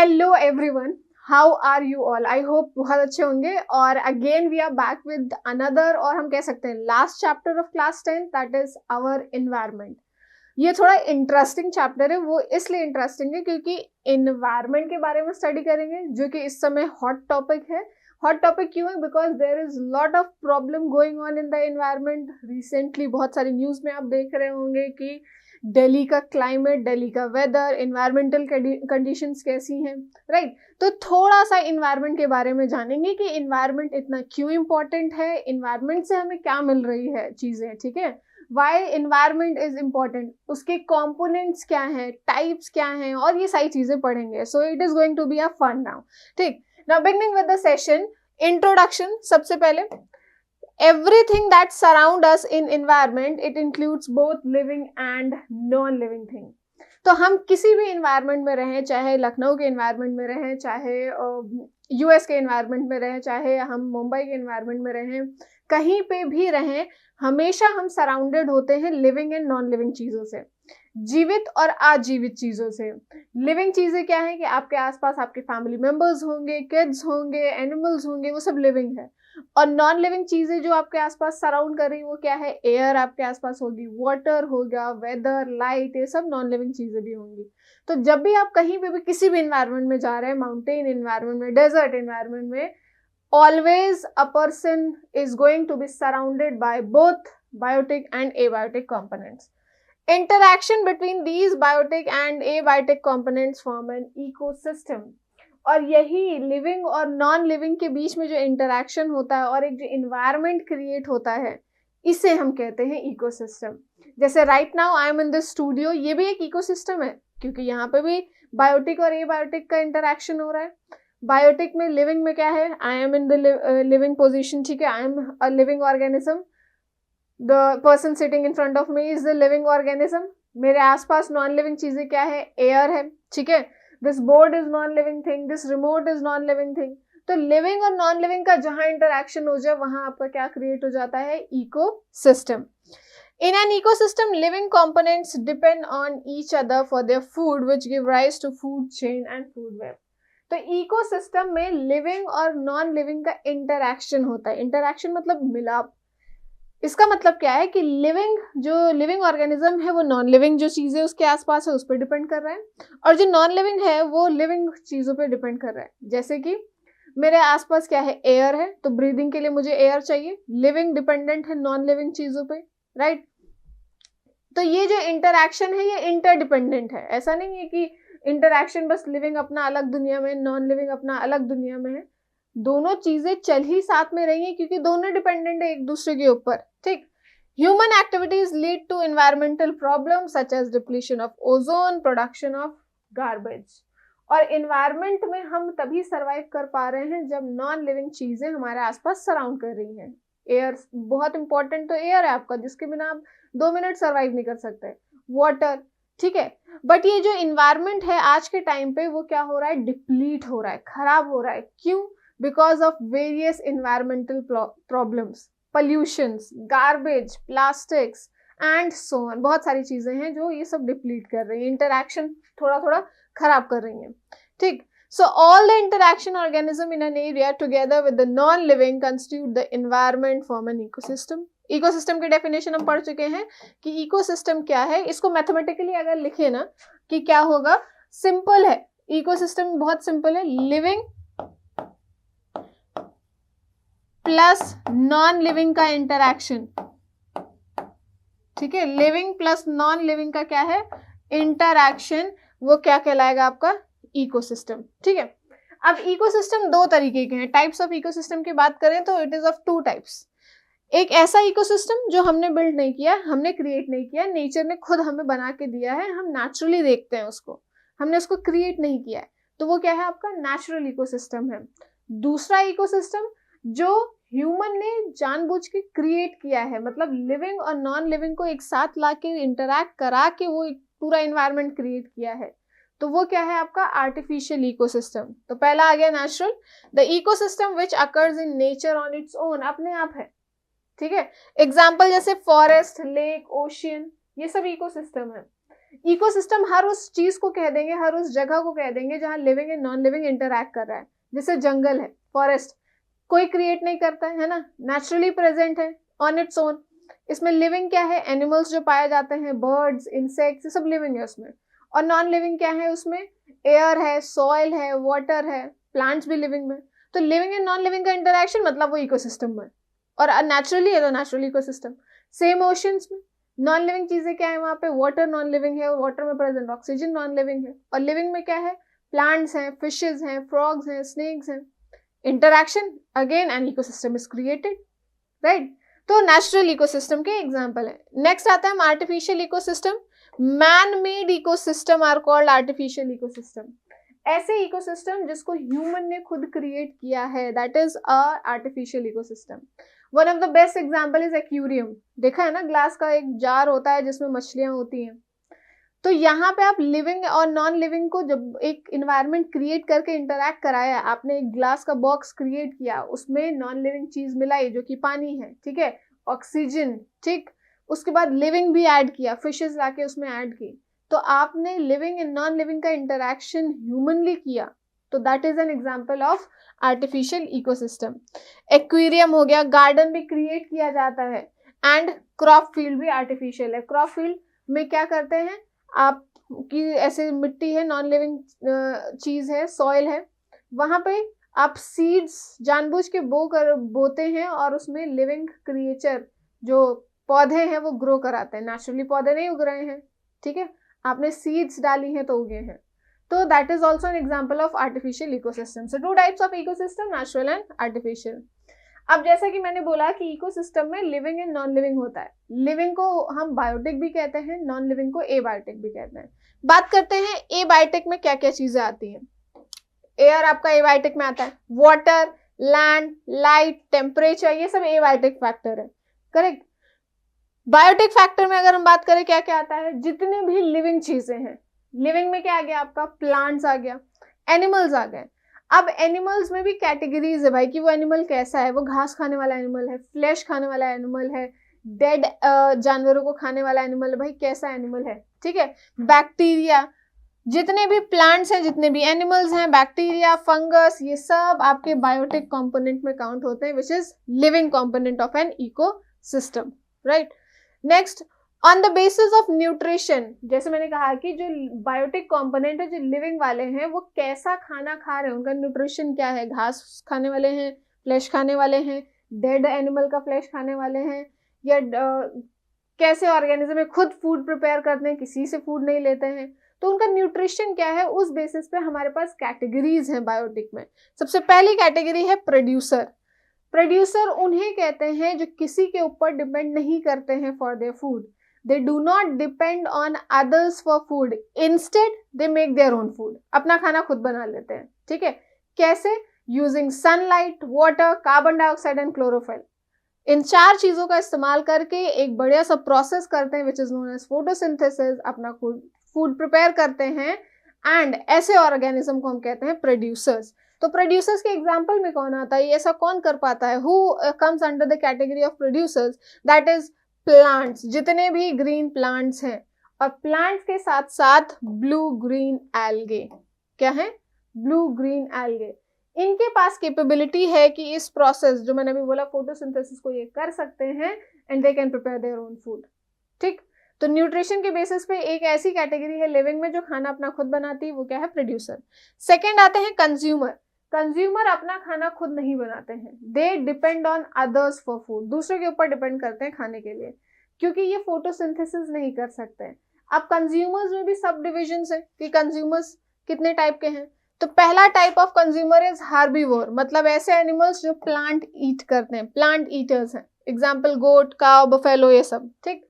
Hello everyone, how are you all? I hope बहुत अच्छे होंगे। और again we are back with another, और हम कह सकते हैं last chapter of class 10, that is our environment. ये थोड़ा इंटरेस्टिंग चैप्टर है। वो इसलिए इंटरेस्टिंग है क्योंकि एनवायरनमेंट के बारे में स्टडी करेंगे, जो कि इस समय हॉट टॉपिक है। हॉट टॉपिक क्यों है? Because there is lot of problem going on in the environment. Recently बहुत सारी न्यूज में आप देख रहे होंगे कि दिल्ली का क्लाइमेट, दिल्ली का वेदर, इन्वायरमेंटल कंडीशंस कैसी हैं, राइट? तो थोड़ा सा इन्वायरमेंट के बारे में जानेंगे कि इन्वायरमेंट इतना क्यों इम्पोर्टेंट है, इन्वायरमेंट से हमें क्या मिल रही है चीजें, ठीक है? वाई इन्वायरमेंट इज इम्पोर्टेंट, उसके कॉम्पोनेंट्स क्या हैं, टाइप्स क्या हैं, और ये सारी चीजें पढ़ेंगे। So it is going to be a fun now. ठीक, now beginning with the session, introduction. सबसे पहले, everything that surround us in environment, it includes both living and non-living thing। तो हम किसी भी environment में रहें, चाहे लखनऊ के environment में रहें, चाहे यूएस के environment में रहें, चाहे हम मुंबई के environment में रहें, कहीं पे भी रहें, हमेशा हम सराउंडेड होते हैं लिविंग एंड नॉन लिविंग चीजों से, जीवित और अजीवित चीजों से। लिविंग चीजें क्या है कि आपके आसपास आपके फैमिली मेंबर्स होंगे, किड्स होंगे, एनिमल्स होंगे, वो सब लिविंग है। और नॉन लिविंग चीजें जो आपके आसपास सराउंड कर रही, वो क्या है? एयर आपके आसपास होगी, वाटर होगा, वेदर, लाइट, ये सब नॉन लिविंग चीजें भी होंगी। तो जब भी आप कहीं पे भी किसी भी एनवायरनमेंट में जा रहे हैं, माउंटेन एनवायरनमेंट में, डेजर्ट एनवायरनमेंट में, always a person is going to be surrounded by both biotic and abiotic components. Interaction between these biotic and abiotic components form an ecosystem। और यही लिविंग और नॉन लिविंग के बीच में जो interaction होता है और एक जो इन्वायरमेंट क्रिएट होता है, इसे हम कहते हैं इकोसिस्टम। जैसे right now I am in this studio, ये भी एक इकोसिस्टम है, क्योंकि यहाँ पे भी बायोटिक और एबायोटिक का इंटरैक्शन हो रहा है। बायोटिक में, लिविंग में क्या है? I am in the living position, ठीक है, I am a living organism, the person sitting in front of me is the living organism. मेरे आसपास नॉन लिविंग चीजें क्या है? एयर है, ठीक है, this board is non living thing, this remote is non living thing. तो living और नॉन लिविंग का जहां इंटरैक्शन हो जाए, वहां आपका क्या क्रिएट हो जाता है? Ecosystem. In an ecosystem, living components depend on each other for their food, which give rise to food chain and food web। तो इकोसिस्टम में लिविंग और नॉन लिविंग का इंटरैक्शन होता है। इंटरैक्शन मतलब मिलाप। इसका मतलब क्या है कि लिविंग, जो लिविंग ऑर्गेनिज्म है, वो नॉन लिविंग जो चीजें उसके आसपास है उस पर डिपेंड कर रहा है, और जो नॉन लिविंग है वो लिविंग चीजों पे डिपेंड कर रहा है। जैसे कि मेरे आसपास क्या है? एयर है, तो ब्रीदिंग के लिए मुझे एयर चाहिए। लिविंग डिपेंडेंट है नॉन लिविंग चीजों पे, राइट? तो ये जो इंटरैक्शन है, ये इंटरडिपेंडेंट है। ऐसा नहीं है कि इंटरैक्शन बस लिविंग अपना अलग दुनिया में, नॉन लिविंग अपना अलग दुनिया में है। दोनों चीजें चल ही साथ में रही हैं, क्योंकि दोनों डिपेंडेंट है एक दूसरे के ऊपर। ठीक, human activities lead to environmental problem such as depletion of ozone, production of garbage. और एनवायरमेंट में हम तभी सर्वाइव कर पा रहे हैं जब नॉन लिविंग चीजें हमारे आसपास सराउंड कर रही हैं। एयर बहुत इंपॉर्टेंट, तो एयर है आपका, जिसके बिना आप 2 मिनट सर्वाइव नहीं कर सकते। वाटर, ठीक है। बट ये जो इन्वायरमेंट है आज के टाइम पे, वो क्या हो रहा है? डिप्लीट हो रहा है, खराब हो रहा है। क्यों? Because of various environmental problems, pollutions, garbage, plastics and so on. बहुत सारी चीजें हैं जो ये सब डिप्लीट कर रही है, इंटरैक्शन थोड़ा थोड़ा खराब कर रही हैं। ठीक, so all the interaction organism in an area together with the non-living constitute the environment form an ecosystem। Ecosystem की डेफिनेशन हम पढ़ चुके हैं कि इकोसिस्टम क्या है। इसको मैथमेटिकली अगर लिखे ना कि क्या होगा, सिंपल है। इकोसिस्टम बहुत सिंपल है, लिविंग प्लस नॉन लिविंग का इंटरैक्शन। ठीक है, लिविंग प्लस नॉन लिविंग का क्या है? इंटरैक्शन। वो क्या कहलाएगा? आपका इकोसिस्टम। ठीक है, अब इकोसिस्टम दो तरीके के हैं। टाइप्स ऑफ इकोसिस्टम की बात करें तो इट इज ऑफ 2 टाइप्स। एक ऐसा इकोसिस्टम जो हमने बिल्ड नहीं किया, हमने क्रिएट नहीं किया, नेचर ने खुद हमें बना के दिया है, हम नेचुरली देखते हैं उसको, हमने उसको क्रिएट नहीं किया है, तो वो क्या है? आपका नेचुरल इकोसिस्टम है। दूसरा इकोसिस्टम जो ह्यूमन ने जानबूझ के क्रिएट किया है, मतलब लिविंग और नॉन लिविंग को एक साथ लाके इंटरैक्ट करा के वो पूरा एनवायरनमेंट क्रिएट किया है, तो वो क्या है? आपका आर्टिफिशियल इकोसिस्टम। तो पहला आ गया natural, the ecosystem which occurs in nature on its own, अपने आप है। ठीक है, एग्जाम्पल जैसे फॉरेस्ट, लेक, ओशियन, ये सब इकोसिस्टम है। इकोसिस्टम हर उस चीज को कह देंगे, हर उस जगह को कह देंगे जहां living and non living interact कर रहा है। जैसे जंगल है, फॉरेस्ट कोई क्रिएट नहीं करता है ना, नेचुरली प्रेजेंट है ऑन इट्स ओन। इसमें लिविंग क्या है, एनिमल्स जो पाए जाते हैं, बर्ड्स, इंसेक्ट्स, ये सब लिविंग है उसमें। और नॉन लिविंग क्या है उसमें, एयर है, सॉइल है, वाटर है, प्लांट्स भी लिविंग में। तो लिविंग एंड नॉन लिविंग का इंटरेक्शन मतलब वो इकोसिस्टम में, और नेचुरली है तो नेचुरल इकोसिस्टम। सेम ओशंस में नॉन लिविंग चीजें क्या है, वहां पे वाटर नॉन लिविंग है, वाटर में प्रेजेंट ऑक्सीजन नॉन लिविंग है। और लिविंग में क्या है, प्लांट्स हैं, फिशेज हैं, फ्रॉग्स हैं, स्नेक्स हैं। Interaction again an ecosystem is created, right. तो नेचुरल इकोसिस्टम के एग्जांपल है। नेक्स्ट आता है artificial ecosystem. Man made ecosystem are called artificial ecosystem. ऐसे इकोसिस्टम जिसको ह्यूमन ने खुद क्रिएट किया है, that is a artificial ecosystem. One of the best example is aquarium. देखा है ना, ग्लास का एक जार होता है जिसमें मछलियां होती हैं। तो यहाँ पे आप लिविंग और नॉन लिविंग को जब एक इन्वायरमेंट क्रिएट करके इंटरैक्ट कराया, आपने एक ग्लास का बॉक्स क्रिएट किया, उसमें नॉन लिविंग चीज मिलाई जो कि पानी है, ठीक है, ऑक्सीजन, ठीक, उसके बाद लिविंग भी ऐड किया, फिशेस लाके उसमें ऐड की। तो आपने लिविंग एंड नॉन लिविंग का इंटरैक्शन ह्यूमनली किया, तो that is an example of artificial ecosystem. Aquarium हो गया, गार्डन भी क्रिएट किया जाता है, एंड क्रॉप फील्ड भी आर्टिफिशियल है। क्रॉप फील्ड में क्या करते हैं, आप की ऐसे मिट्टी है, नॉन लिविंग चीज है, सॉइल है, वहां पे आप सीड्स जानबूझ के बोते हैं और उसमें लिविंग क्रिएचर जो पौधे हैं वो ग्रो कराते हैं। नेचुरली पौधे नहीं उग रहे हैं, ठीक है, आपने सीड्स डाली हैं तो उगे हैं। तो that is also an example of artificial ecosystem. So two types of ecosystem, natural and artificial. अब जैसा कि मैंने बोला कि इकोसिस्टम में लिविंग एंड नॉन लिविंग होता है। लिविंग को हम बायोटिक भी कहते हैं, नॉन लिविंग को एबायोटिक भी कहते हैं। बात करते हैं एबायोटिक में क्या क्या चीजें आती हैं। एयर आपका एबायोटिक में आता है, वाटर, लैंड, लाइट, टेम्परेचर, ये सब एबायोटिक फैक्टर है, करेक्ट। बायोटिक फैक्टर में अगर हम बात करें क्या क्या आता है, जितने भी लिविंग चीजें हैं, लिविंग में क्या आ गया आपका, प्लांट्स आ गया, एनिमल्स आ गए। अब एनिमल्स में भी कैटेगरीज है भाई कि वो एनिमल कैसा है, वो घास खाने वाला एनिमल है, फ्लैश खाने वाला एनिमल है, डेड जानवरों को खाने वाला एनिमल है, भाई कैसा एनिमल है, ठीक है। बैक्टीरिया, जितने भी प्लांट्स हैं, जितने भी एनिमल्स हैं, बैक्टीरिया, फंगस, ये सब आपके बायोटिक कंपोनेंट में काउंट होते हैं, which is living component of an ecosystem, right. Next, on the basis of nutrition, जैसे मैंने कहा कि जो बायोटिक कंपोनेंट है, जो लिविंग वाले हैं, वो कैसा खाना खा रहे हैं, उनका न्यूट्रिशन क्या है, घास खाने वाले हैं, फ्लैश खाने वाले हैं, डेड एनिमल का फ्लैश खाने वाले हैं, या कैसे ऑर्गेनिज्म में खुद फूड प्रिपेयर करते हैं, किसी से फूड नहीं लेते हैं, तो उनका न्यूट्रिशन क्या है, उस बेसिस पे हमारे पास कैटेगरीज हैं बायोटिक में। सबसे पहली कैटेगरी है प्रोड्यूसर। प्रोड्यूसर उन्हें कहते हैं जो किसी के ऊपर डिपेंड नहीं करते हैं for their food. They do not depend on others for food. Instead, they make their own food. अपना खाना खुद बना लेते हैं, ठीक है। कैसे? Using sunlight, water, carbon dioxide and chlorophyll. इन 4 चीजों का इस्तेमाल करके एक बढ़िया सा प्रोसेस करते हैं, which is known as photosynthesis, अपना फूड प्रिपेयर करते हैं, एंड ऐसे ऑर्गेनिज्म को हम कहते हैं प्रोड्यूसर्स। तो प्रोड्यूसर्स के एग्जाम्पल में कौन आता है, ऐसा कौन कर पाता है, who comes under the category of producers, that is plants, जितने भी ग्रीन प्लांट्स हैं, और प्लांट्स के साथ साथ ब्लू ग्रीन एल्गे। क्या है? Blue green algae. इनके पास कैपेबिलिटी है कि इस प्रोसेस जो मैंने अभी बोला फोटोसिंथेसिस को ये कर सकते हैं, and they can prepare their own food, ठीक। तो न्यूट्रिशन के बेसिस पे एक ऐसी कैटेगरी है लिविंग में जो खाना अपना खुद बनाती है, वो क्या है? प्रोड्यूसर। सेकेंड आते हैं कंज्यूमर। कंज्यूमर अपना खाना खुद नहीं बनाते हैं, they depend on others for food, दूसरे के ऊपर डिपेंड करते हैं खाने के लिए, क्योंकि ये फोटोसिंथेसिस नहीं कर सकते हैं। अब कंज्यूमर्स में भी सब डिविजन्स है कि कंज्यूमर्स कितने टाइप के हैं। तो पहला type of consumer is herbivore, मतलब ऐसे एनिमल्स जो प्लांट ईट करते हैं, प्लांट ईटर्स हैं, एग्जाम्पल गोट, काउ, बफेलो, ये सब, ठीक।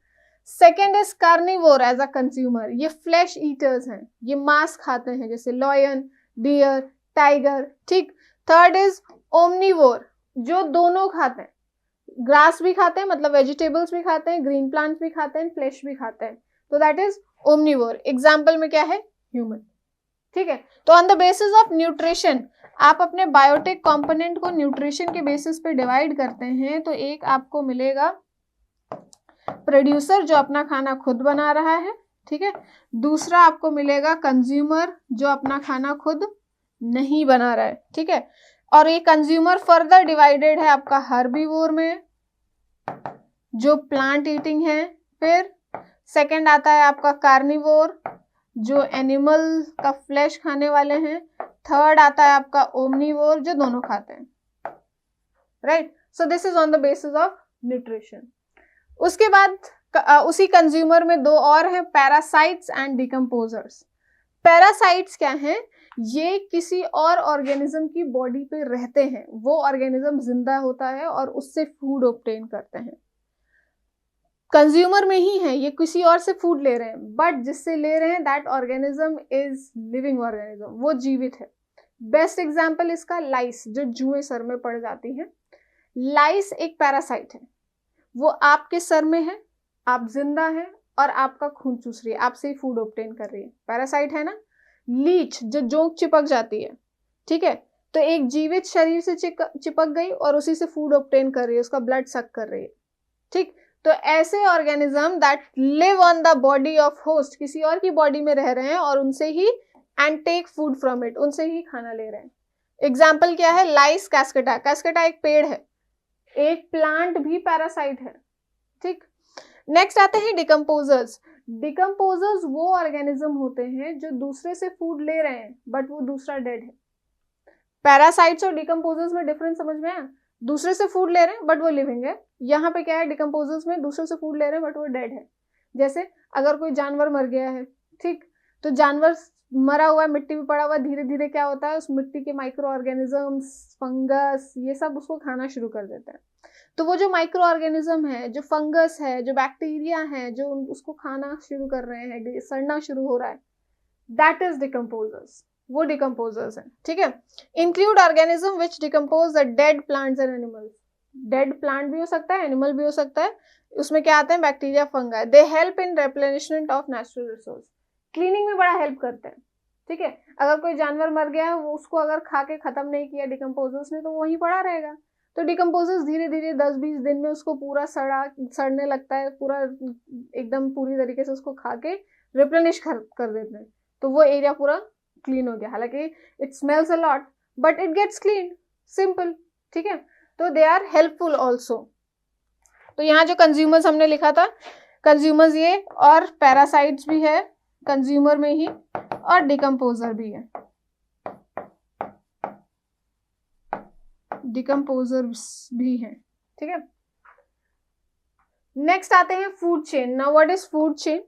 Second is carnivore as a consumer, ये फ्लैश ईटर्स हैं, ये मांस खाते हैं, जैसे लॉयन, डियर, टाइगर, ठीक। थर्ड इज ओमनीवोर, जो दोनों खाते हैं, ग्रास भी खाते हैं, मतलब वेजिटेबल्स भी खाते हैं, ग्रीन प्लांट्स भी खाते हैं, फ्लैश भी खाते हैं, तो दैट इज ओमनीवोर। एग्जाम्पल में क्या है? ह्यूमन, ठीक है। तो on the basis of nutrition आप अपने बायोटिक कंपोनेंट को न्यूट्रिशन के बेसिस पे डिवाइड करते हैं, तो एक आपको मिलेगा प्रोड्यूसर जो अपना खाना खुद बना रहा है, ठीक है। दूसरा आपको मिलेगा कंज्यूमर, जो अपना खाना खुद नहीं बना रहा है, ठीक है। और ये कंज्यूमर फर्दर डिवाइडेड है आपका हर्बीवोर में, जो प्लांट ईटिंग है। फिर सेकंड आता है आपका कार्निवोर, जो एनिमल का फ्लैश खाने वाले हैं। थर्ड आता है आपका ओमनीवोर, जो दोनों खाते हैं, right. So this is on the basis of nutrition. उसके बाद उसी कंज्यूमर में दो और हैं, पैरासाइट्स एंड डिकम्पोजर्स। पैरासाइट्स क्या हैं? ये किसी और ऑर्गेनिज्म की बॉडी पे रहते हैं, वो ऑर्गेनिज्म जिंदा होता है और उससे फूड ऑब्टेन करते हैं। कंज्यूमर में ही है, ये किसी और से फूड ले रहे हैं, बट जिससे ले रहे हैं that organism is living organism, वो जीवित है। बेस्ट एग्जांपल इसका लाइस, जो जुएं सर में पड़ जाती हैं। लाइस एक पैरासाइट है, वो आपके सर में है, आप जिंदा हैं और आपका खून चूस रही है, आपसे ही फूड ऑब्टेन कर रही है, पैरासाइट है ना। लीच, जो जोंक चिपक जाती है, ठीक है, तो एक जीवित शरीर से चिपक गई और उसी से फूड ऑब्टेन कर रही है, उसका ब्लड सक कर रही है, ठीक। तो ऐसे organism that live on the body of host, किसी और की बॉडी में रह रहे हैं और उनसे ही and take food from it, उनसे ही खाना ले रहे हैं। एग्जाम्पल क्या है? लाइस कैस्केटा। कैस्केटा एक पेड़ है, एक प्लांट भी पैरासाइट है, ठीक। नेक्स्ट आते हैं डिकम्पोजर्स। डिकम्पोजर्स वो ऑर्गेनिज्म होते हैं जो दूसरे से फूड ले रहे हैं बट वो दूसरा डेड है। पैरासाइट्स और डिकम्पोजर्स में डिफरेंस समझ में आया? दूसरे से फूड ले रहे हैं बट वो लिविंग है। यहाँ पे क्या है? डिकम्पोजर्स में दूसरे से फूड ले रहे हैं बट वो डेड है। जैसे अगर कोई जानवर मर गया है, ठीक, तो जानवर मरा हुआ है, मिट्टी में पड़ा हुआ, धीरे धीरे क्या होता है, उस मिट्टी के माइक्रो ऑर्गेनिजम्स, फंगस, ये सब उसको खाना शुरू कर देते हैं। तो वो जो माइक्रो ऑर्गेनिज्म है, जो फंगस है, जो बैक्टीरिया है, जो उसको खाना शुरू कर रहे हैं, सड़ना शुरू हो रहा है, दैट इज डिकम्पोजर्स, वो डिकम्पोजर्स हैं, ठीक है। Include organism which decompose the dead plants and animals. Dead plant भी हो सकता है, एनिमल भी हो सकता है, उसमें क्या आते हैं? Bacteria, fungi. They help in replenishment of natural resource, cleaning में बड़ा हेल्प करते हैं, ठीक है। अगर कोई जानवर मर गया है, वो उसको अगर खा के खत्म नहीं किया डिकम्पोजर्स ने, तो वहीं पड़ा रहेगा। तो डिकम्पोजर्स धीरे धीरे 10-20 दिन में उसको पूरा सड़ने लगता है, पूरा एकदम पूरी तरीके से उसको खा के रिप्लेनिश कर देते हैं, तो वो एरिया पूरा क्लीन हो गया। हालांकि it smells a lot but it gets clean, simple, ठीक है। तो दे आर हेल्पफुल ऑल्सो। तो यहाँ जो कंज्यूमर्स हमने लिखा था, कंज्यूमर्स ये, और पैरासाइट्स भी है कंज्यूमर में ही, और डिकम्पोजर भी है, डिकम्पोजर्स भी हैं, ठीक है। नेक्स्ट आते हैं food chain. Now what is food chain?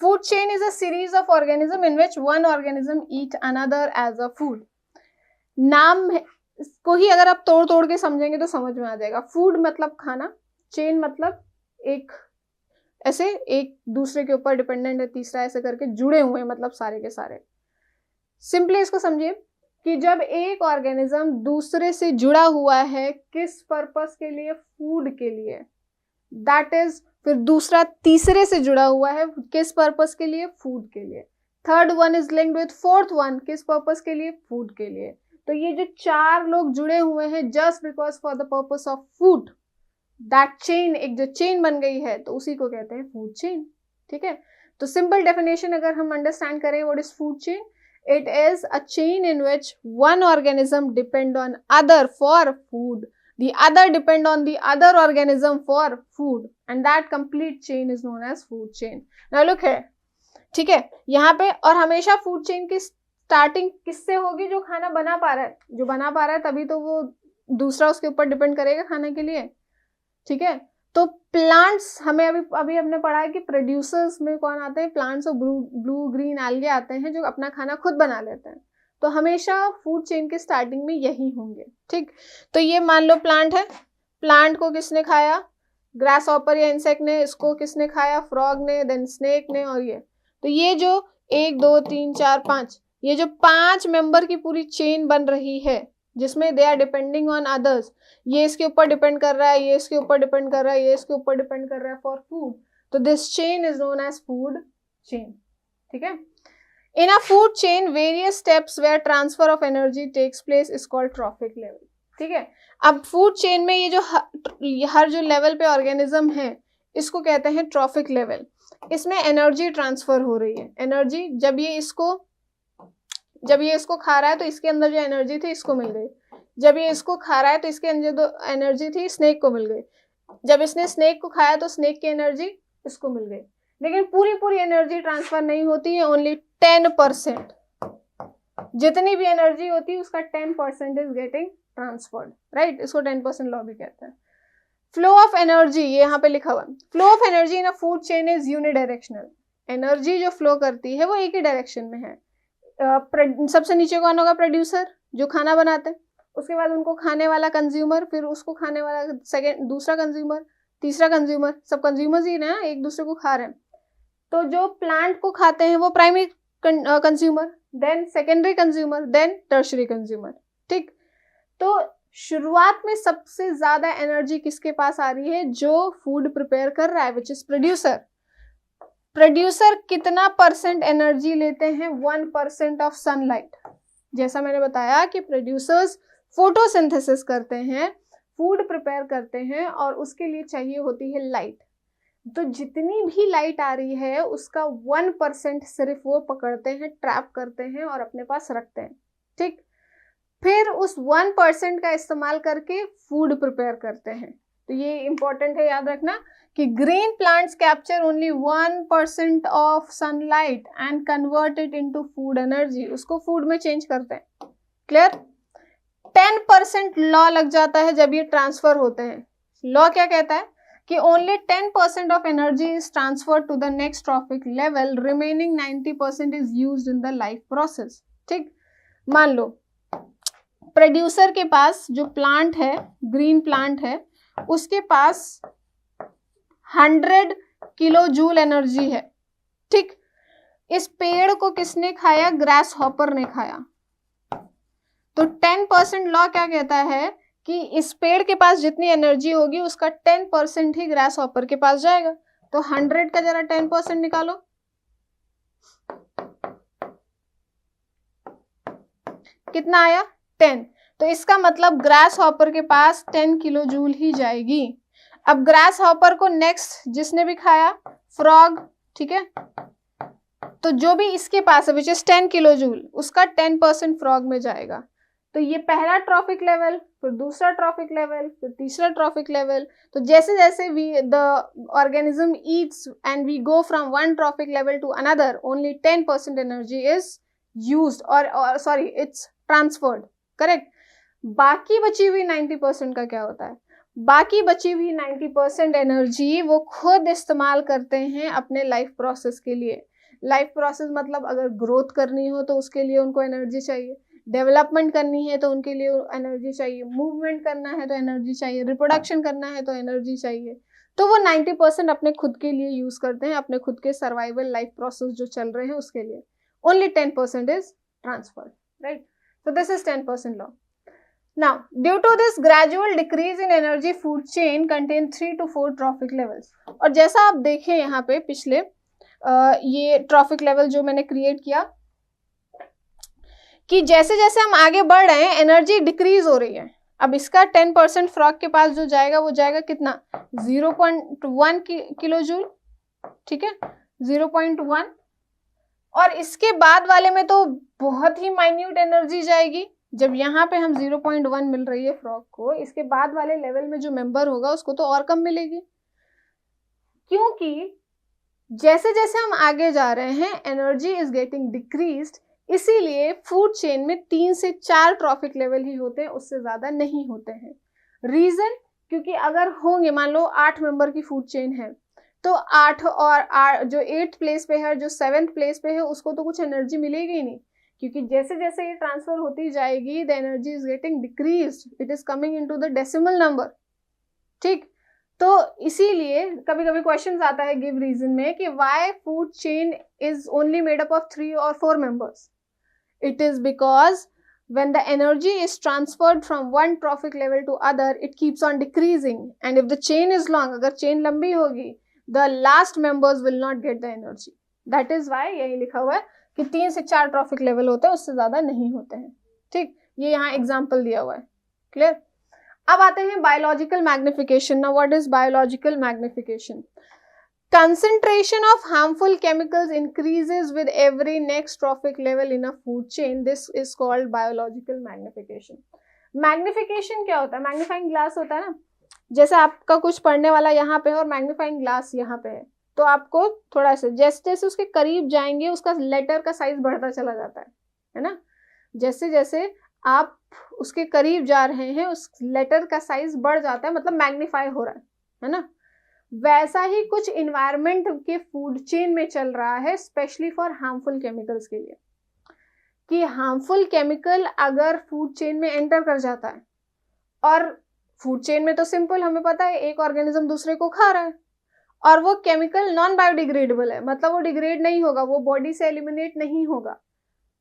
Food chain is a series of organism in which one organism eat another as a food. नाम को ही अगर आप तोड़ तोड़ के समझेंगे तो समझ में आ जाएगा। फूड मतलब खाना, चेन मतलब एक ऐसे एक दूसरे के ऊपर डिपेंडेंट है, तीसरा ऐसे करके जुड़े हुए हैं, मतलब सारे के सारे। सिंपली इसको समझिए कि जब एक ऑर्गेनिज्म दूसरे से जुड़ा हुआ है, किस पर्पस के लिए? फूड के लिए, दैट इज। फिर दूसरा तीसरे से जुड़ा हुआ है, किस पर्पस के लिए? फूड के लिए। Third one is linked with fourth one, किस पर्पस के लिए? फूड के लिए। तो ये जो चार लोग जुड़े हुए हैं just because for the purpose of food, that chain, एक जो चेन बन गई है, तो उसी को कहते हैं फूड चेन, ठीक है। तो सिंपल डेफिनेशन अगर हम अंडरस्टैंड करें, what is food chain? It is a chain in which one organism depend on other for food, the other depend on the other organism for food, and that complete chain is known as food chain. Now look here, ठीक है, यहाँ पे, और हमेशा food chain की starting किससे होगी? जो खाना बना पा रहा है, जो बना पा रहा है, तभी तो वो दूसरा उसके ऊपर डिपेंड करेगा खाने के लिए, ठीक है। तो प्लांट्स, हमें अभी हमने पढ़ा है कि प्रोड्यूसर्स में कौन आते हैं? प्लांट्स और ब्लू ग्रीन एल्गे आते हैं जो अपना खाना खुद बना लेते हैं। तो हमेशा फूड चेन के स्टार्टिंग में यही होंगे, ठीक। तो ये मान लो प्लांट है, प्लांट को किसने खाया? ग्रास हॉपर या इंसेक्ट ने। इसको किसने खाया? फ्रॉग ने, देन स्नेक ने, और ये। तो ये जो 1 2 3 4 5, ये जो 5 मेंबर की पूरी चेन बन रही है, जिसमें they are depending on others, ये इसके ऊपर डिपेंड कर रहा है, ये इसके ऊपर डिपेंड कर रहा है, ये इसके ऊपर डिपेंड कर रहा है फॉर फूड, तो this chain is known as food chain, ठीक है। In a food chain various steps where transfer of energy takes place is called trophic level, ठीक है। अब फूड चेन में ये जो हर जो लेवल पे ऑर्गेनिज्म है, इसको कहते हैं ट्रॉफिक लेवल। इसमें एनर्जी ट्रांसफर हो रही है। एनर्जी जब ये इसको खा रहा है तो इसके अंदर जो एनर्जी थी इसको मिल गई, जब ये इसको खा रहा है तो इसके अंदर जो एनर्जी थी स्नेक को मिल गई, जब इसने स्नेक को खाया तो स्नेक की एनर्जी इसको मिल गई। लेकिन पूरी एनर्जी ट्रांसफर नहीं होती है, ओनली 10%। जितनी भी एनर्जी होती है उसका 10% इज गेटिंग ट्रांसफर्ड, राइट। इसको 10% लॉ भी कहते हैं। फ्लो ऑफ एनर्जी, ये यहाँ पे लिखा हुआ है, flow of energy in a food chain is unidirectional. Energy जो फ्लो करती है वो एक ही डायरेक्शन में है। सबसे नीचे कौन होगा? प्रोड्यूसर, जो खाना बनाते हैं, उसके बाद उनको खाने वाला कंज्यूमर, फिर उसको खाने वाला दूसरा कंज्यूमर, तीसरा कंज्यूमर, सब कंज्यूमर्स ही ना, एक दूसरे को खा रहे हैं। तो जो प्लांट को खाते हैं वो primary consumer, then secondary consumer, then tertiary consumer, ठीक। तो शुरुआत में सबसे ज्यादा एनर्जी किसके पास आ रही है? जो फूड प्रिपेयर कर रहा है, विच इज प्रोड्यूसर। प्रोड्यूसर कितना परसेंट एनर्जी लेते हैं? 1% ऑफ सनलाइट। जैसा मैंने बताया कि प्रोड्यूसर्स फोटोसिंथेसिस करते हैं, फूड प्रिपेयर करते हैं, और उसके लिए चाहिए होती है लाइट। तो जितनी भी लाइट आ रही है उसका 1% सिर्फ वो पकड़ते हैं, ट्रैप करते हैं और अपने पास रखते हैं, ठीक। फिर उस 1% का इस्तेमाल करके फूड प्रिपेयर करते हैं। तो ये इंपॉर्टेंट है, याद रखना कि green plants capture only 1% of sunlight and convert it into food energy. उसको फूड में चेंज करते हैं, क्लियर। 10% लॉ लग जाता है जब ये ट्रांसफर होते हैं। लॉ क्या कहता है कि only 10% of energy is transfer to the next trophic level, remaining 90% is used in the life process, ठीक। मान लो प्रोड्यूसर के पास जो प्लांट है, ग्रीन प्लांट है, उसके पास 100 किलो जूल एनर्जी है, ठीक। इस पेड़ को किसने खाया? ग्रास हॉपर ने खाया। तो 10% लॉ क्या कहता है कि इस पेड़ के पास जितनी एनर्जी होगी उसका 10% ही ग्रास हॉपर के पास जाएगा। तो 100 का जरा 10% निकालो, कितना आया? 10। तो इसका मतलब ग्रास हॉपर के पास 10 किलो जूल ही जाएगी। अब ग्रास हॉपर को नेक्स्ट जिसने भी खाया, फ्रॉग, ठीक है, तो जो भी इसके पास है विच इज 10 किलो जूल, उसका 10% फ्रॉग में जाएगा। तो ये पहला ट्रॉफिक लेवल, फिर दूसरा ट्रॉफिक लेवल, फिर तीसरा ट्रॉफिक लेवल। तो जैसे जैसे the organism eats and we go from one trophic level to another, only 10% energy is used और सॉरी इट्स ट्रांसफर्ड, करेक्ट। बाकी बची हुई 90% का क्या होता है? बाकी बची हुई 90% एनर्जी वो खुद इस्तेमाल करते हैं अपने लाइफ प्रोसेस के लिए। लाइफ प्रोसेस मतलब अगर ग्रोथ करनी हो तो उसके लिए उनको एनर्जी चाहिए, डेवलपमेंट करनी है तो उनके लिए एनर्जी चाहिए, मूवमेंट करना है तो एनर्जी चाहिए, रिप्रोडक्शन करना है तो एनर्जी चाहिए। तो वो 90% अपने खुद के लिए यूज करते हैं, अपने खुद के सर्वाइवल लाइफ प्रोसेस जो चल रहे हैं उसके लिए। Only 10% is transferred, right. So this is 10% law. Now, due to this gradual decrease in energy, food chain contain 3 to 4 trophic levels. और जैसा आप देखें यहाँ पे पिछले ये ट्रॉफिक लेवल जो मैंने क्रिएट किया कि जैसे जैसे हम आगे बढ़ रहे हैं एनर्जी डिक्रीज हो रही है। अब इसका 10% फ्रॉग के पास जो जाएगा वो जाएगा कितना? 0.1 किलो जूल, ठीक है, 0.1। और इसके बाद वाले में तो बहुत ही माइन्यूट एनर्जी जाएगी। जब यहाँ पे हम 0.1 मिल रही है फ्रॉग को, इसके बाद वाले लेवल में जो मेंबर होगा उसको तो और कम मिलेगी, क्योंकि जैसे जैसे हम आगे जा रहे हैं एनर्जी इज गेटिंग डिक्रीज्ड। इसीलिए फूड चेन में 3 से 4 ट्रॉफिक लेवल ही होते हैं, उससे ज्यादा नहीं होते हैं। रीजन, क्योंकि अगर होंगे, मान लो 8 मेंबर की फूड चेन है, तो 8 और जो 8th प्लेस पे है, जो 7th प्लेस पे है, उसको तो कुछ एनर्जी मिलेगी ही नहीं, क्योंकि जैसे जैसे ये ट्रांसफर होती जाएगी the energy is getting decreased, it is coming into the decimal number, ठीक। तो इसीलिए कभी कभी क्वेश्चन आता है गिव रीजन में कि why food chain is only made up of 3 or 4 members. It is because when the energy is transferred from one trophic level to other, it keeps on decreasing, and if the chain is long, अगर chain लंबी होगी, the last members will not get the energy. That is why यही लिखा हुआ है कि 3 से 4 trophic level होते हैं, उससे ज्यादा नहीं होते हैं, ठीक। ये यहाँ एग्जाम्पल दिया हुआ है, क्लियर। अब आते हैं biological magnification. Now what is biological magnification? concentration of harmful chemicals increases with every next trophic level in a food chain. This is called biological magnification. Magnification क्या होता है? मैग्नीफाइंग ग्लास होता है ना, जैसे आपका कुछ पढ़ने वाला यहाँ पे है और मैग्नीफाइंग ग्लास यहाँ पे है, तो आपको थोड़ा सा जैसे जैसे उसके करीब जाएंगे उसका लेटर का साइज बढ़ता चला जाता है ना। जैसे जैसे आप उसके करीब जा रहे हैं उस लेटर का साइज बढ़ जाता है, मतलब मैग्नीफाई हो रहा है ना। वैसा ही कुछ इन्वायरमेंट के फूड चेन में चल रहा है, स्पेशली फॉर हार्मफुल केमिकल्स के लिए, कि हार्मफुल केमिकल अगर फूड चेन में एंटर कर जाता है, और फूड चेन में तो सिंपल हमें पता है एक ऑर्गेनिज्म दूसरे को खा रहा है, और वो केमिकल नॉन बायोडिग्रेडेबल है, मतलब वो डिग्रेड नहीं होगा, वो बॉडी से एलिमिनेट नहीं होगा।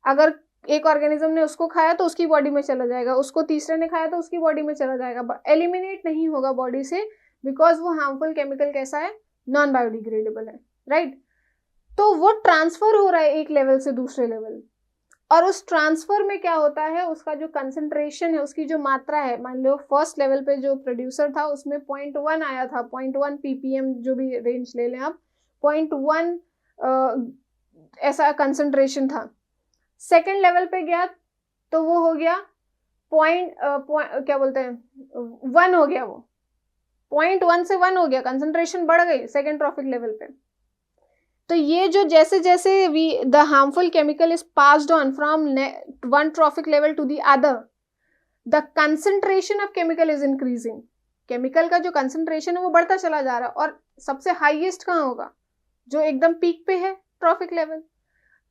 अगर एक ऑर्गेनिज्म ने उसको खाया तो उसकी बॉडी में चला जाएगा, उसको तीसरे ने खाया तो उसकी बॉडी में चला जाएगा, एलिमिनेट नहीं होगा बॉडी से, बिकॉज वो हार्मफुल केमिकल कैसा है, नॉन बायोडिग्रेडेबल है, राइट। तो वो ट्रांसफर हो रहा है एक लेवल से दूसरे लेवल, और उस ट्रांसफर में क्या होता है, उसका जो कंसंट्रेशन है, उसकी जो मात्रा है, मान लो फर्स्ट लेवल पे जो प्रोड्यूसर था उसमें 0.1 आया था, 0.1 ppm, जो भी रेंज ले लें आप, 0.1 ऐसा कंसंट्रेशन था। सेकेंड लेवल पे गया तो वो हो गया क्या बोलते हैं 1 हो गया, वो 0.1 से 1 हो गया, कंसंट्रेशन बढ़ गई सेकेंड ट्रॉफिक लेवल पे। तो ये जो जैसे जैसे the harmful chemical is passed on from one trophic level to the other, the concentration of chemical is increasing. Chemical का जो कंसंट्रेशन है वो बढ़ता चला जा रहा है, और सबसे हाईएस्ट कहाँ होगा, जो एकदम पीक पे है, ट्रॉफिक लेवल।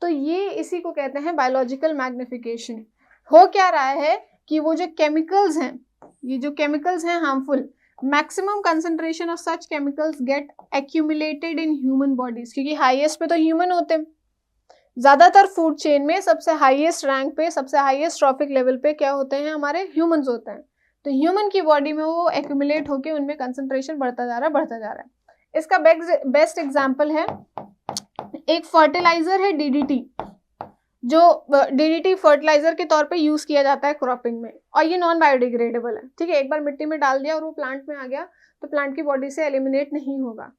तो ये इसी को कहते हैं बायोलॉजिकल मैग्निफिकेशन। हो क्या रहा है कि वो जो केमिकल्स हैं, ये जो केमिकल्स हैं harmful, maximum concentration of such chemicals get accumulated in human bodies, क्योंकि हाईएस्ट पे तो ह्यूमन होते हैं। ज्यादातर फूड चेन में सबसे हाईएस्ट रैंक पे, सबसे हाईएस्ट ट्रॉफिक लेवल पे क्या होते हैं, हमारे ह्यूमंस होते हैं। तो ह्यूमन की बॉडी में वो एक्यूमुलेट होके उनमें कंसंट्रेशन बढ़ता जा रहा है। इसका बेस्ट एग्जाम्पल है, एक फर्टिलाइजर है DDT, जो DDT फर्टिलाइजर के तौर पे यूज किया जाता है क्रॉपिंग में, और ये नॉन बायोडिग्रेडेबल है, ठीक है। एक बार मिट्टी में डाल दिया और वो प्लांट में आ गया तो प्लांट की बॉडी से एलिमिनेट नहीं होगा।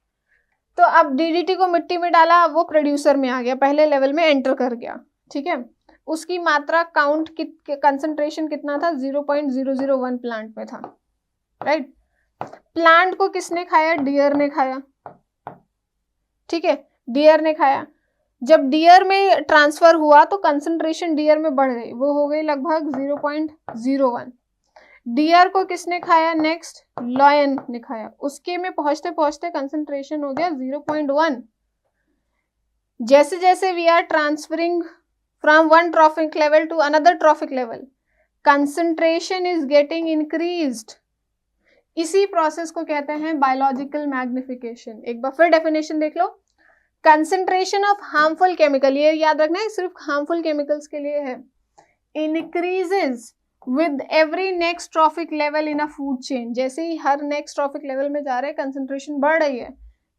तो अब DDT को मिट्टी में डाला, वो प्रोड्यूसर में आ गया, पहले लेवल में एंटर कर गया, ठीक है। उसकी मात्रा काउंट कंसंट्रेशन कितना था, 0.001 प्लांट में था, राइट। प्लांट को किसने खाया, डियर ने खाया, ठीक है, डियर ने खाया। जब डियर में ट्रांसफर हुआ तो कंसंट्रेशन डियर में बढ़ गई, वो हो गई लगभग 0.01। डियर को किसने खाया, नेक्स्ट लॉयन ने खाया, उसके में पहुंचते पहुंचते कंसंट्रेशन हो गया 0.1। जैसे जैसे we are transferring from one trophic level to another trophic level, concentration is getting increased. इसी प्रोसेस को कहते हैं बायोलॉजिकल मैग्निफिकेशन। एक बार फिर डेफिनेशन देख लो, कंसंट्रेशन ऑफ हार्मफुल केमिकल, ये याद रखना है सिर्फ हार्मफुल केमिकल्स के लिए है, increases with every next trophic level in a food chain. जैसे ही हर नेक्स्ट ट्रॉफिक लेवल में जा रहे हैं कंसंट्रेशन बढ़ रही है,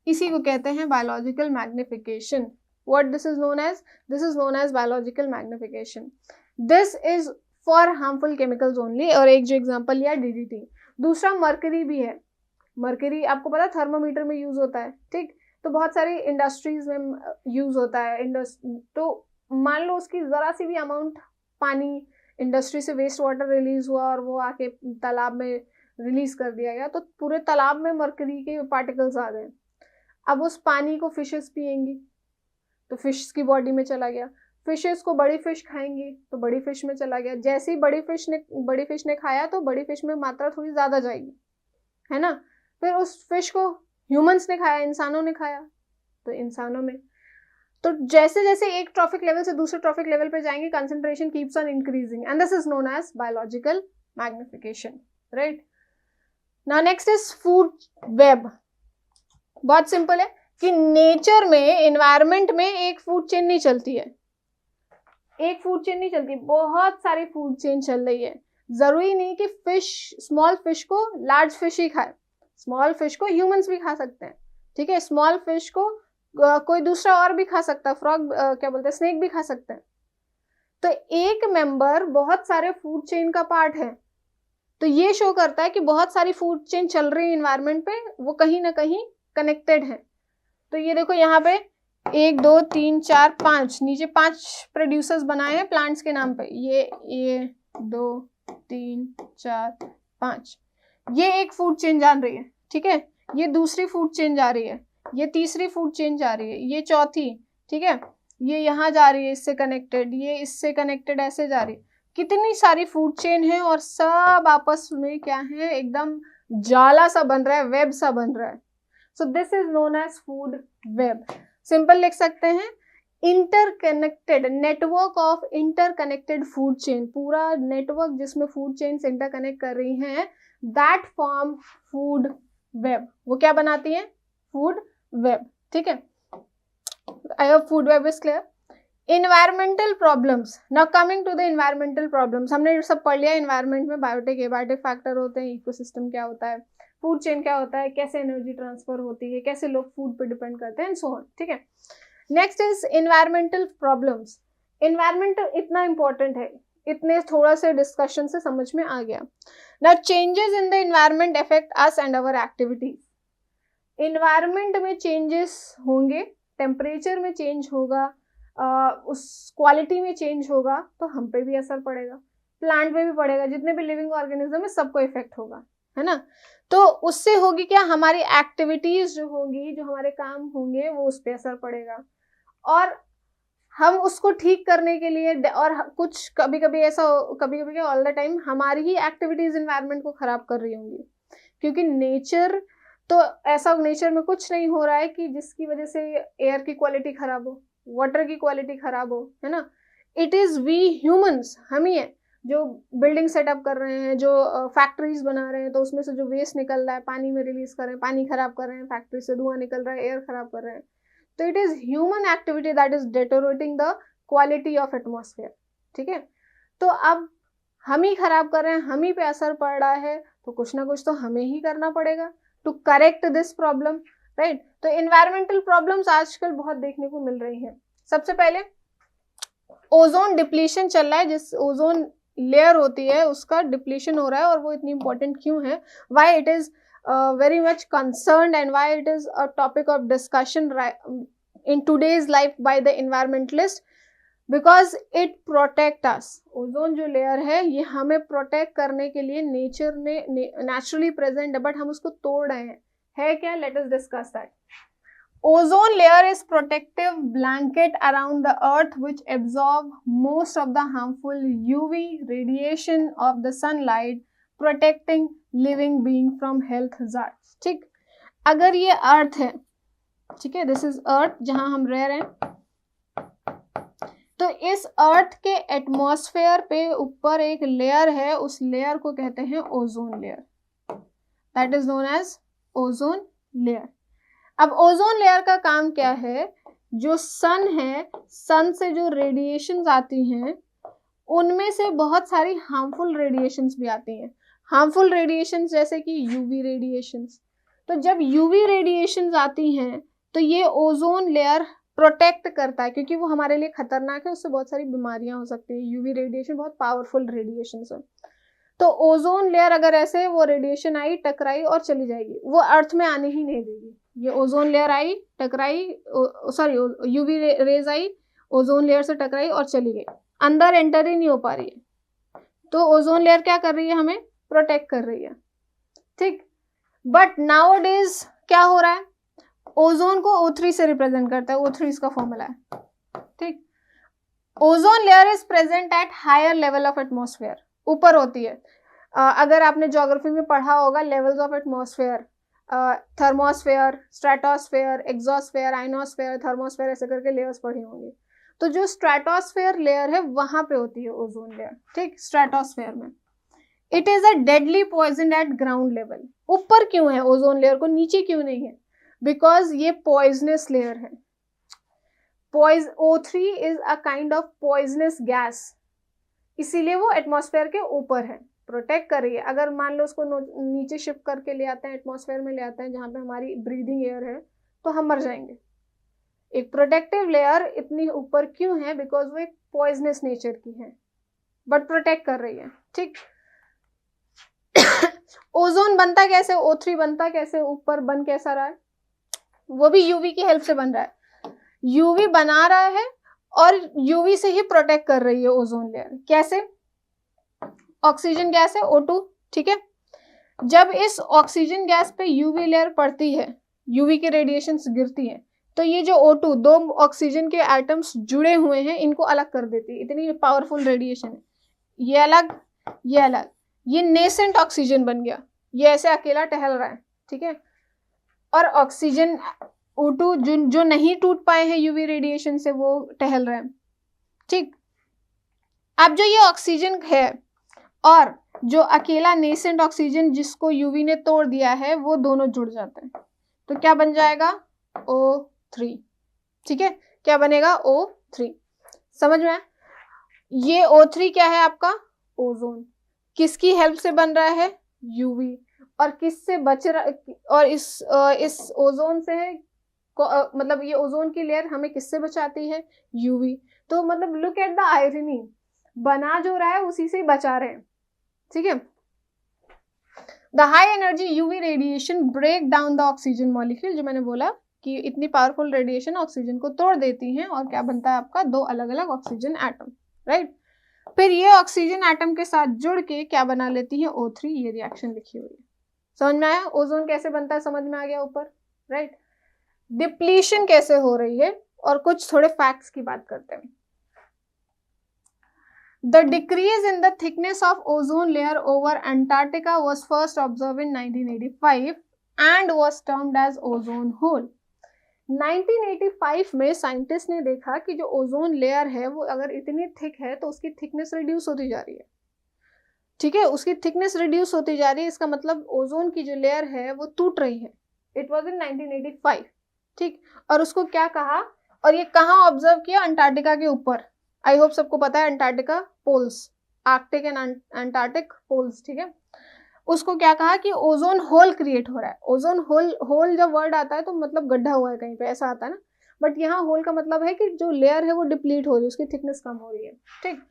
इसी को कहते हैं biological magnification. What this is known as, this is known as biological magnification. This is for harmful chemicals only. और एक जो एग्जांपल लिया DDT, दूसरा मर्करी भी है। मर्करी आपको पता है थर्मोमीटर में यूज होता है, ठीक। तो बहुत सारी इंडस्ट्रीज में यूज होता है। तो मान लो उसकी जरा सी भी अमाउंट पानी इंडस्ट्री से वेस्ट वाटर रिलीज हुआ और वो आके तालाब में रिलीज कर दिया गया, तो पूरे तालाब में मर्करी के पार्टिकल्स आ गए। अब उस पानी को फिशेस पिएंगी तो फिश की बॉडी में चला गया, फिशेस को बड़ी फिश खाएंगी तो बड़ी फिश में चला गया। जैसे ही बड़ी फिश ने खाया तो बड़ी फिश में मात्रा थोड़ी ज्यादा जाएगी, है ना। फिर उस फिश को ह्यूमंस ने खाया, इंसानों ने खाया तो इंसानों में। तो जैसे जैसे एक ट्रॉफिक लेवल से दूसरे ट्रॉफिक लेवल पे जाएंगे, concentration keeps on increasing and this is known as biological magnification, right. Now next is food web. बहुत सिंपल है कि नेचर में, एनवायरमेंट में एक फूड चेन नहीं चलती है, एक फूड चेन नहीं चलती, बहुत सारी फूड चेन चल रही है। जरूरी नहीं कि फिश, स्मॉल फिश को लार्ज फिश ही खाए, स्मॉल फिश को ह्यूमंस भी खा सकते हैं, ठीक है। स्मॉल फिश को कोई दूसरा और भी खा सकता है, फ्रॉग क्या बोलते हैं, स्नेक भी खा सकते हैं। तो एक मेंबर बहुत सारे फूड चेन का पार्ट है। तो ये शो करता है कि बहुत सारी फूड चेन चल रही है एनवायरनमेंट पे, वो कहीं ना कहीं कनेक्टेड है। तो ये देखो यहाँ पे 1 2 3 4 5 नीचे 5 प्रोड्यूसर्स बनाए हैं प्लांट्स के नाम पे, ये 2 3 4 5, ये एक फूड चेन जा रही है, ठीक है, ये दूसरी फूड चेन जा रही है, ये तीसरी फूड चेन जा रही है, ये चौथी, ठीक है, ये यहाँ जा रही है इससे कनेक्टेड, ये इससे कनेक्टेड ऐसे जा रही है। कितनी सारी फूड चेन है और सब आपस में क्या है, एकदम जाला सा बन रहा है, वेब सा बन रहा है। So this is known as food web. Simple लिख सकते हैं interconnected network of interconnected food chain, पूरा नेटवर्क जिसमें फूड चेन्स इंटरकनेक्ट कर रही हैं, दैट फॉर्म फूड वेब। वो क्या बनाती है? फूड वेब, ठीक है। I hope food web is clear. Environmental problems, now coming to the environmental problems, हमने सब पढ़ लिया इन्वायरमेंट में बायोटिक एबायोटिक फैक्टर होते हैं, इकोसिस्टम क्या होता है, फूड चेन क्या होता है, कैसे एनर्जी ट्रांसफर होती है, कैसे लोग फूड पे डिपेंड करते हैं, एंड सो ऑन, ठीक है। Next is environmental problems. Environment इतना इंपॉर्टेंट है, इतने थोड़ा से डिस्कशन से समझ में आ गया। Now changes in the environment affect us and our activities. Environment में चेंजेस होंगे, टेम्परेचर में चेंज होगा, उस क्वालिटी में चेंज होगा, तो हम पे भी असर पड़ेगा, प्लांट पे भी पड़ेगा, जितने भी लिविंग ऑर्गेनिज्म है सबको इफेक्ट होगा, है ना। तो उससे होगी क्या, हमारी एक्टिविटीज जो होंगी, जो हमारे काम होंगे, वो उस पर असर पड़ेगा, और हम उसको ठीक करने के लिए, और कुछ कभी कभी ऐसा, कभी कभी ऑल द टाइम हमारी ही एक्टिविटीज इन्वायरमेंट को खराब कर रही होंगी, क्योंकि नेचर तो ऐसा, नेचर में कुछ नहीं हो रहा है कि जिसकी वजह से एयर की क्वालिटी खराब हो, वाटर की क्वालिटी खराब हो, है ना। इट इज वी ह्यूमंस, हम ही है जो बिल्डिंग सेटअप कर रहे हैं, जो फैक्ट्रीज बना रहे हैं, तो उसमें से जो वेस्ट निकल रहा है पानी में रिलीज कर रहे हैं, पानी खराब कर रहे हैं, फैक्ट्री से धुआं निकल रहा है, एयर खराब कर रहे हैं। तो it is human activity that is deteriorating the quality of atmosphere, ठीक है। तो अब हम ही खराब कर रहे हैं, हम ही पे असर पड़ रहा है, तो कुछ ना कुछ तो हमें ही करना पड़ेगा to correct this problem, right. तो इन्वायरमेंटल प्रॉब्लम्स आजकल बहुत देखने को मिल रही हैं। सबसे पहले ओजोन डिप्लीशन चल रहा है, जिस ओजोन लेयर होती है उसका डिप्लीशन हो रहा है, और वो इतनी इंपॉर्टेंट क्यों है, why it is very much concerned and why it is a topic of discussion in today's life by the environmentalist, because it protect us। Ozone जो लेयर है ये हमें प्रोटेक्ट करने के लिए नेचर ने नेचुरली प्रेजेंट है, बट हम उसको तोड़ रहे हैं, है क्या? Let us discuss that. Ozone layer is protective blanket around the earth which absorb most of the harmful UV radiation of the sunlight, protecting living being from health hazards। ठीक, अगर ये अर्थ है, ठीक है, दिस इज अर्थ जहां हम रह रहे हैं, तो इस अर्थ के एटमॉस्फेयर पे ऊपर एक लेयर है, उस लेयर को कहते हैं ozone layer, that is known as ozone layer. अब ओजोन लेयर का काम क्या है, जो सन है, सन से जो रेडिएशंस आती हैं उनमें से बहुत सारी हार्मफुल रेडिएशंस भी आती हैं, हार्मफुल रेडिएशंस जैसे कि यूवी रेडिएशंस। तो जब यूवी रेडिएशंस आती हैं तो ये ओजोन लेयर प्रोटेक्ट करता है, क्योंकि वो हमारे लिए खतरनाक है, उससे बहुत सारी बीमारियां हो सकती है। यूवी रेडिएशन बहुत पावरफुल रेडिएशंस है, तो ओजोन लेयर अगर ऐसे वो रेडिएशन आई, टकराई और चली जाएगी, वो अर्थ में आने ही नहीं देगी। ये ओजोन लेयर आई, टकराई, सॉरी यूवी रेज आई, ओजोन लेयर से टकराई और चली गई, अंदर एंटर ही नहीं हो पा रही है। तो ओजोन लेयर क्या कर रही है, हमें प्रोटेक्ट कर रही है, ठीक। बट नाउअडेज क्या हो रहा है, ओजोन को O3 से रिप्रेजेंट करता है, O3 इसका फॉर्मूला है, ठीक। Ozone layer is present at higher level of atmosphere, ऊपर होती है। अगर आपने ज्योग्राफी में पढ़ा होगा levels of atmosphere, thermosphere, stratosphere, exosphere, ionosphere, thermosphere, ऐसे करके लेयर्स पढ़ी होंगी। तो जो स्ट्रेटोस्फेयर लेयर है वहां पे होती है ओजोन लेयर, ठीक, स्ट्रेटोस्फेयर में। It is a deadly poison at ground level. ऊपर क्यों है ओजोन लेयर को, नीचे क्यों नहीं है? बिकॉज ये पॉइजनस लेयर है। O3 is a kind of poisonous gas, इसीलिए वो एटमॉस्फेयर के ऊपर है, प्रोटेक्ट कर रही है। अगर मान लो उसको नीचे शिफ्ट करके ले आते हैं, एटमॉस्फेयर में ले आते हैं जहां पे हमारी ब्रीदिंग एयर है, तो हम मर जाएंगे। एक प्रोटेक्टिव लेयर इतनी ऊपर क्यों है? बिकॉज वो एक पॉइजनस नेचर की है, बट प्रोटेक्ट कर रही है, ठीक। ओजोन बनता कैसे, O3 बनता कैसे, ऊपर बन कैसा रहा है? वो भी यूवी की हेल्प से बन रहा है। यूवी बना रहा है और यूवी से ही प्रोटेक्ट कर रही है ओजोन लेयर। कैसे? ऑक्सीजन गैस है O2, ठीक है। जब इस ऑक्सीजन गैस पे यूवी लेयर पड़ती है, यूवी की रेडिएशंस गिरती हैं, तो ये जो O2, दो ऑक्सीजन के एटम्स जुड़े हुए हैं, इनको अलग कर देती है। इतनी पावरफुल रेडिएशन है। ये अलग, ये अलग, ये नेसेंट ऑक्सीजन बन गया, ये ऐसे अकेला टहल रहा है, ठीक है। और ऑक्सीजन O2 जो नहीं टूट पाए हैं यूवी रेडिएशन से, वो टहल रहे हैं, ठीक। अब जो ये ऑक्सीजन है और जो अकेला नेसेंट ऑक्सीजन जिसको यूवी ने तोड़ दिया है, वो दोनों जुड़ जाते हैं, तो क्या बन जाएगा? O3, ठीक है। क्या बनेगा? O3। समझ में? ये O3 क्या है आपका? ओजोन। किसकी हेल्प से बन रहा है? यूवी। और किससे बच रहा? और इस ओजोन से है, मतलब ये ओजोन की लेयर हमें किससे बचाती है? यूवी। तो मतलब लुक एट द आयरनी, बना जो रहा है उसी से बचा रहे हैं, ठीक है। The high energy UV radiation break down the oxygen molecule, जो मैंने बोला कि इतनी पावरफुल रेडिएशन ऑक्सीजन को तोड़ देती हैं और क्या बनता है आपका? दो अलग अलग ऑक्सीजन एटम, राइट। फिर ये ऑक्सीजन एटम के साथ जुड़ के क्या बना लेती है? O3। ये रिएक्शन लिखी हुई है। समझ में आया? ओजोन कैसे बनता है समझ में आ गया ऊपर, राइट। डिप्लीशन कैसे हो रही है, और कुछ थोड़े फैक्ट्स की बात करते हैं। The decrease in the thickness of ozone layer over Antarctica was first observed in 1985 and was termed as ozone hole. 1985 में साइंटिस्ट ने देखा कि जो ओजोन लेयर है वो अगर इतनी थिक है तो उसकी थिकनेस रिड्यूस होती जा रही है, ठीक है। उसकी थिकनेस रिड्यूस होती जा रही है, इसका मतलब ओजोन की जो लेयर है वो टूट रही है। इट वॉज इन 1985, ठीक। और उसको क्या कहा, और ये कहाँ ऑब्जर्व किया? अंटार्कटिका के ऊपर। आई होप सबको पता है Antarctica poles, Arctic and Antarctic poles, ठीक है। उसको क्या कहा कि ओजोन होल क्रिएट हो रहा है। ओजोन होल, होल जब वर्ड आता है तो मतलब गड्ढा हुआ है कहीं पे, ऐसा आता है ना। बट यहाँ होल का मतलब है कि जो लेयर है वो डिप्लीट हो रही है, उसकी थिकनेस कम हो रही है, ठीक।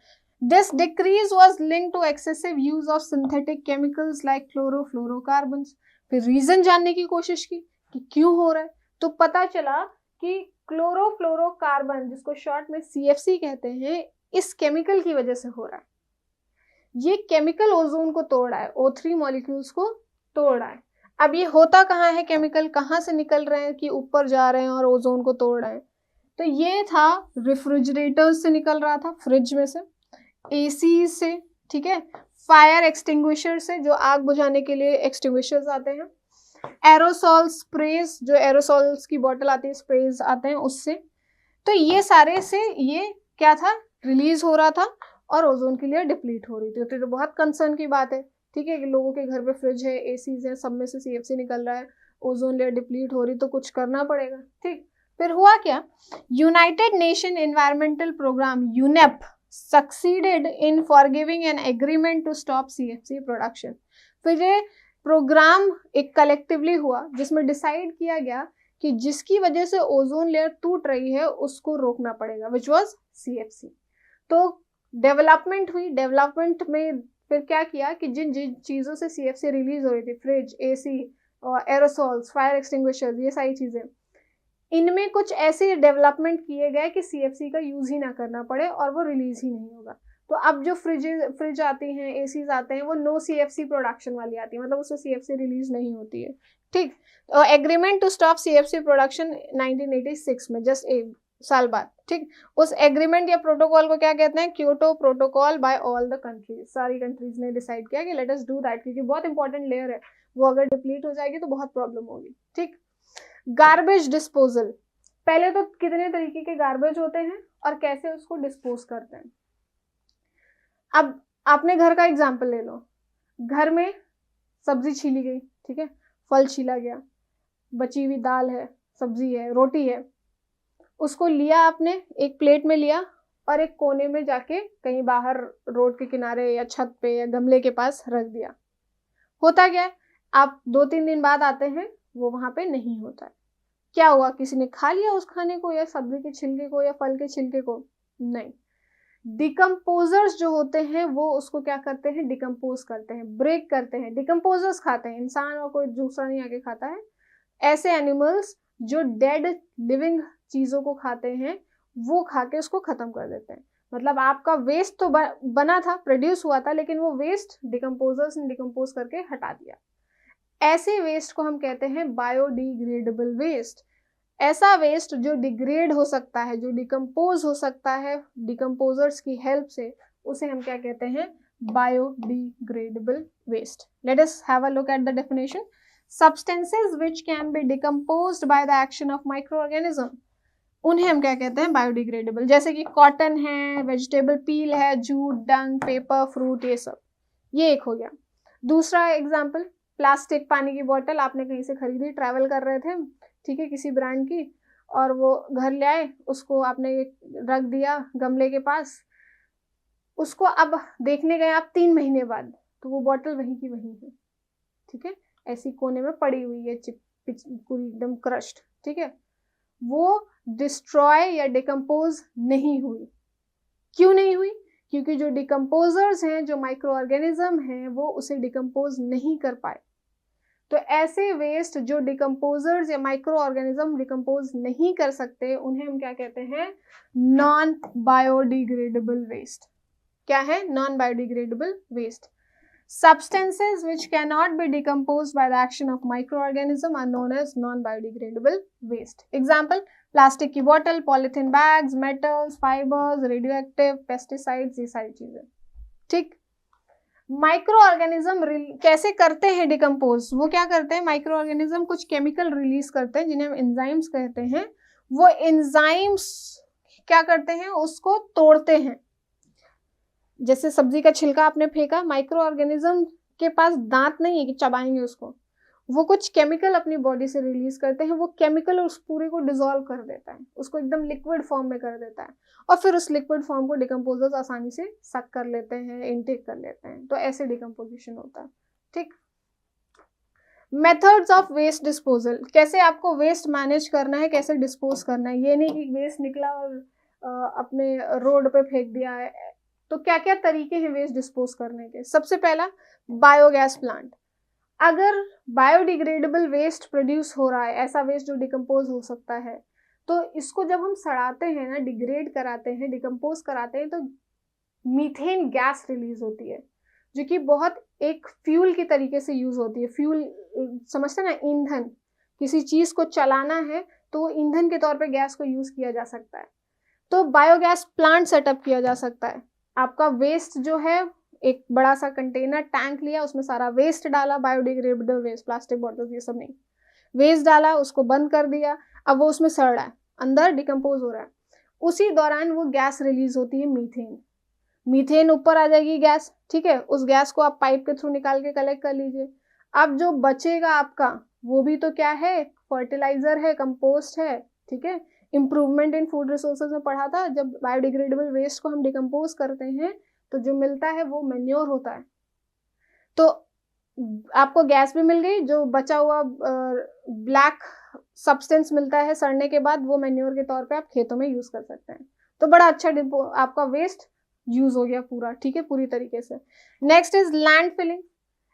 This decrease was linked to excessive use of synthetic chemicals like chlorofluorocarbons. फिर रीजन जानने की कोशिश की कि क्यों हो रहा है, तो पता चला कि क्लोरोफ्लोरोकार्बन, जिसको शॉर्ट में CFC कहते हैं, इस केमिकल की वजह से हो रहा है। ये केमिकल ओजोन को तोड़ रहा है, O3 मॉलिक्यूल्स को तोड़ रहा है। अब ये होता कहाँ है? केमिकल कहाँ से निकल रहे हैं कि ऊपर जा रहे हैं और ओजोन को तोड़ रहे हैं? तो ये था रेफ्रिजरेटर्स से निकल रहा था, फ्रिज में से, AC से, ठीक है, फायर एक्सटिंग्विशर से, जो आग बुझाने के लिए एक्सटिंग्विशर्स आते हैं, एरोसॉल स्प्रेज, जो एरोसॉल्स की बोतल आती है, स्प्रेज आते हैं उससे। तो ये सारे से ये क्या था? रिलीज हो रहा था और ओजोन की लेयर डिप्लीट हो रही थी। तो बहुत कंसर्न की बात है, ठीक है, कि लोगों के घर पे फ्रिज है, ACs है, सब में से CFC निकल रहा है, ओजोन लेयर डिप्लीट हो रही, तो कुछ करना पड़ेगा, ठीक। फिर हुआ क्या? United Nation environmental programme UNEP succeeded in forgiving an agreement to stop CFC production. फिर ये प्रोग्राम एक कलेक्टिवली हुआ जिसमें डिसाइड किया गया कि जिसकी वजह से ओजोन लेयर टूट रही है उसको रोकना पड़ेगा, which was CFC। तो डेवलपमेंट हुई। डेवलपमेंट में फिर क्या किया कि जिन जिन चीज़ों से CFC रिलीज हो रही थी, फ्रिज, AC और एरोसॉल्स, फायर एक्सटिंग्विशर्स, ये सारी चीज़ें, इनमें कुछ ऐसे डेवलपमेंट किए गए कि CFC का यूज ही ना करना पड़े और वो रिलीज ही नहीं होगा। तो अब जो फ्रिज आती हैं, ACs आते हैं, वो नो CFC प्रोडक्शन वाली आती है, मतलब उससे CFC रिलीज नहीं होती है, ठीक। तो agreement to stop CFC production 1986 में, जस्ट एक साल बाद, ठीक। उस एग्रीमेंट या प्रोटोकॉल को क्या कहते हैं? Kyoto Protocol by all the countries. सारी कंट्रीज ने डिसाइड किया कि लेट अस डू दैट, क्योंकि बहुत इंपॉर्टेंट लेयर है, वो अगर डिप्लीट हो जाएगी तो बहुत प्रॉब्लम होगी, ठीक। Garbage disposal. पहले तो कितने तरीके के गार्बेज होते हैं और कैसे उसको डिस्पोज करते हैं। अब आपने घर का एग्जाम्पल ले लो। घर में सब्जी छीली गई, ठीक है, फल छीला गया, बची हुई दाल है, सब्जी है, रोटी है, उसको लिया आपने, एक प्लेट में लिया और एक कोने में जाके कहीं बाहर रोड के किनारे या छत पे या गमले के पास रख दिया। होता क्या है? आप 2-3 दिन बाद आते हैं, वो वहां पे नहीं होता है। क्या हुआ? किसी ने खा लिया उस खाने को, या सब्जी के छिलके को, या फल के छिलके को? नहीं। डिकम्पोजर्स जो होते हैं वो उसको क्या करते हैं? डिकम्पोज करते हैं, ब्रेक करते हैं। डिकम्पोजर्स खाते हैं, इंसान और कोई दूसरा नहीं आके खाता है। ऐसे एनिमल्स जो डेड लिविंग चीज़ों को खाते हैं वो खा के उसको ख़त्म कर देते हैं। मतलब आपका वेस्ट तो बना था, प्रोड्यूस हुआ था, लेकिन वो वेस्ट डिकम्पोजर्स ने डिकम्पोज करके हटा दिया। ऐसे वेस्ट को हम कहते हैं बायोडिग्रेडेबल वेस्ट। ऐसा वेस्ट जो डिग्रेड हो सकता है, जो डिकम्पोज हो सकता है डिकम्पोजर्स की हेल्प से, उसे हम क्या कहते हैं? Biodegradable waste. Let us have a look at the definition. Substances which can be decomposed by the action of micro organism, उन्हें हम क्या कहते हैं? बायोडिग्रेडेबल। जैसे कि कॉटन है, वेजिटेबल पील है, जूट, डंग, पेपर, फ्रूट, ये सब। ये एक हो गया। दूसरा एग्जाम्पल, प्लास्टिक पानी की बोतल आपने कहीं से खरीदी, ट्रैवल कर रहे थे, ठीक है, किसी ब्रांड की, और वो घर ले आए, उसको आपने रख दिया गमले के पास, उसको अब देखने गए आप 3 महीने बाद, तो वो बोतल वहीं की वहीं है, ठीक है, ऐसी कोने में पड़ी हुई है, पूरी एकदम क्रश्ड, ठीक है, वो डिस्ट्रॉय या डिकम्पोज नहीं हुई। क्यों नहीं हुई? क्योंकि जो डिकम्पोजर्स हैं, जो माइक्रो ऑर्गेनिज्म हैं, वो उसे डिकम्पोज नहीं कर पाए। तो ऐसे वेस्ट जो डिकम्पोजर्स या माइक्रो ऑर्गेनिज्म डिकम्पोज नहीं कर सकते, उन्हें हम क्या कहते हैं? Non biodegradable waste. क्या है? Non biodegradable waste. Substances which cannot be decomposed by the action of microorganism are known as non-biodegradable waste. Example, plastic की बोतल, polythene bags, metals, fibres, radioactive, pesticides, ये सारी चीजें, ठीक। माइक्रो ऑर्गेनिज्म कैसे करते हैं डिकम्पोज? वो क्या करते हैं? माइक्रो ऑर्गेनिज्म कुछ केमिकल रिलीज करते हैं जिन्हें हम एंजाइम्स कहते हैं। वो एंजाइम्स क्या करते हैं? उसको तोड़ते हैं। जैसे सब्जी का छिलका आपने फेंका, माइक्रो ऑर्गेनिज्म के पास दांत नहीं है कि चबाएंगे उसको, वो कुछ केमिकल अपनी बॉडी से रिलीज करते हैं। वो केमिकल उस पूरे को डिसॉल्व कर देता है, उसको एकदम लिक्विड फॉर्म में कर देता है, और फिर उस लिक्विड फॉर्म को डिकम्पोजर्स आसानी से सक कर लेते हैं, इनटेक कर लेते हैं। तो ऐसे डिकम्पोजिशन होता है, ठीक। मेथड्स ऑफ वेस्ट डिस्पोजल, कैसे आपको वेस्ट मैनेज करना है, कैसे डिस्पोज करना है। ये नहीं कि वेस्ट निकला और अपने रोड पे फेंक दिया है। तो क्या क्या तरीके हैं वेस्ट डिस्पोज करने के? सबसे पहला, बायोगैस प्लांट। अगर बायोडिग्रेडेबल वेस्ट प्रोड्यूस हो रहा है, ऐसा वेस्ट जो डिकम्पोज हो सकता है, तो इसको जब हम सड़ाते हैं ना, डिग्रेड कराते हैं, डिकम्पोज कराते हैं, तो मीथेन गैस रिलीज होती है, जो कि बहुत एक फ्यूल की तरीके से यूज होती है। फ्यूल समझते ना, ईंधन, किसी चीज को चलाना है तो वो ईंधन के तौर पे गैस को यूज किया जा सकता है। तो बायोगैस प्लांट सेटअप किया जा सकता है। आपका वेस्ट जो है, एक बड़ा सा कंटेनर, टैंक लिया, उसमें सारा वेस्ट डाला, बायोडिग्रेडेबल वेस्ट, प्लास्टिक बॉटल्स, ये सब नहीं, वेस्ट डाला, उसको बंद कर दिया, अब वो उसमें सड़ रहा है, अंदर डिकम्पोज हो रहा है। उसी दौरान वो गैस रिलीज होती है, मीथेन। मीथेन ऊपर आ जाएगी गैस, ठीक है, उस गैस को आप पाइप के थ्रू निकाल के कलेक्ट कर लीजिए। अब जो बचेगा आपका, वो भी तो क्या है? फर्टिलाइजर है, कंपोस्ट है, ठीक है। इम्प्रूवमेंट इन फूड रिसोर्सेज में पढ़ा था, जब बायोडिग्रेडेबल वेस्ट को हम डिकम्पोज करते हैं तो जो मिलता है वो मैन्योर होता है। तो आपको गैस भी मिल गई, जो बचा हुआ ब्लैक सब्सटेंस मिलता है सड़ने के बाद, वो मैन्योर के तौर पे आप खेतों में यूज कर सकते हैं। तो बड़ा अच्छा आपका वेस्ट यूज हो गया पूरा, ठीक है, पूरी तरीके से। Next is land filling.